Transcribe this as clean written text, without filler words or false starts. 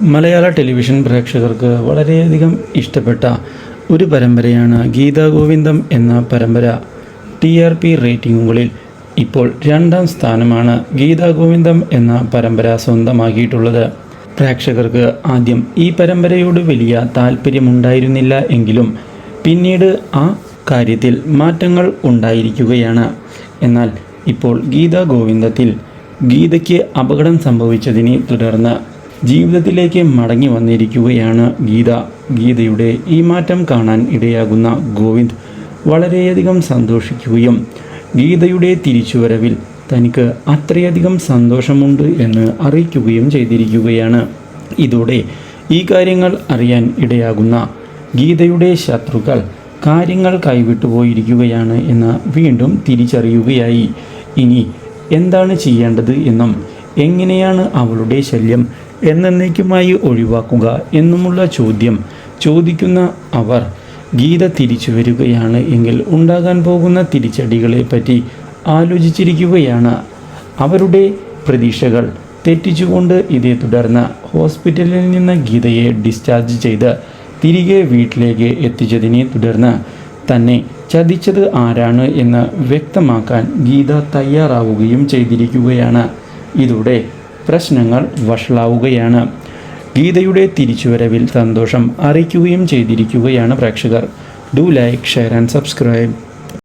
മലയാള television പ്രേക്ഷകർക്ക് വളരെയധികം ഇഷ്ടപ്പെട്ട ഒരു പരമ്പരയാണ് ഗീതാഗോവിന്ദം എന്ന പരമ്പര. TRP റേറ്റിംഗുകളിൽ ഇപ്പോൾ 2ാം സ്ഥാനമാണ് ഗീതാഗോവിന്ദം എന്ന പരമ്പര സ്വന്തമാക്കിയിട്ടുള്ളത്. പ്രേക്ഷകർക്ക് ആദ്യം ഈ പരമ്പരയോട് വലിയ താല്പര്യമുണ്ടായിരുന്നില്ല എങ്കിലും പിന്നീട് ആ കാര്യത്തിൽ മാറ്റങ്ങൾ ഉണ്ടായിരിക്കുകയാണ്. എന്നാൽ ഇപ്പോൾ ഗീതാഗോവിന്ദത്തിൽ ഗീതയ്ക്ക് അപകടം സംഭവിച്ചതിനെ തുടർന്ന് ജീവിതത്തിലേക്ക് മടങ്ങി വന്നിരിക്കുകയാണ് ഗീതയുടെ ഈ മാറ്റം കാണാൻ ഇടയാകുന്ന ഗോവിന്ദ് വളരെയധികം സന്തോഷിക്കുകയും ഗീതയുടെ തിരിച്ചുവരവിൽ തനിക്ക് അത്രയധികം സന്തോഷമുണ്ട് എന്ന് അറിയിക്കുകയും ചെയ്തിരിക്കുകയാണ്. ഇതോടെ ഈ കാര്യങ്ങൾ അറിയാൻ ഇടയാകുന്ന ഗീതയുടെ ശത്രുക്കൾ കാര്യങ്ങൾ കൈവിട്ടുപോയിരിക്കുകയാണ് എന്ന് വീണ്ടും തിരിച്ചറിയുകയായി. ഇനി എന്താണ് ചെയ്യേണ്ടത് എന്നും എങ്ങനെയാണ് അവളുടെ ശല്യം എന്നേക്കുമായി ഒഴിവാക്കുക എന്നുമുള്ള ചോദ്യം ചോദിക്കുന്ന അവർ ഗീത തിരിച്ചു വരികയാണ് എങ്കിൽ ഉണ്ടാകാൻ പോകുന്ന തിരിച്ചടികളെ പറ്റി ആലോചിച്ചിരിക്കുകയാണ്. അവരുടെ പ്രതീക്ഷകൾ തെറ്റിച്ചുകൊണ്ട് ഇതേ തുടർന്ന് ഹോസ്പിറ്റലിൽ നിന്ന് ഗീതയെ ഡിസ്ചാർജ് ചെയ്ത് തിരികെ വീട്ടിലേക്ക് എത്തിച്ചതിനെ തുടർന്ന് തന്നെ ചതിച്ചത് ആരാണ് എന്ന് വ്യക്തമാക്കാൻ ഗീത തയ്യാറാവുകയും ചെയ്തിരിക്കുകയാണ്. ഇതോടെ പ്രശ്നങ്ങൾ വഷളാവുകയാണ്. ഗീതയുടെ തിരിച്ചുവരവിൽ സന്തോഷം അറിയിക്കുകയും ചെയ്തിരിക്കുകയാണ് പ്രേക്ഷകർ. Do like, share and subscribe.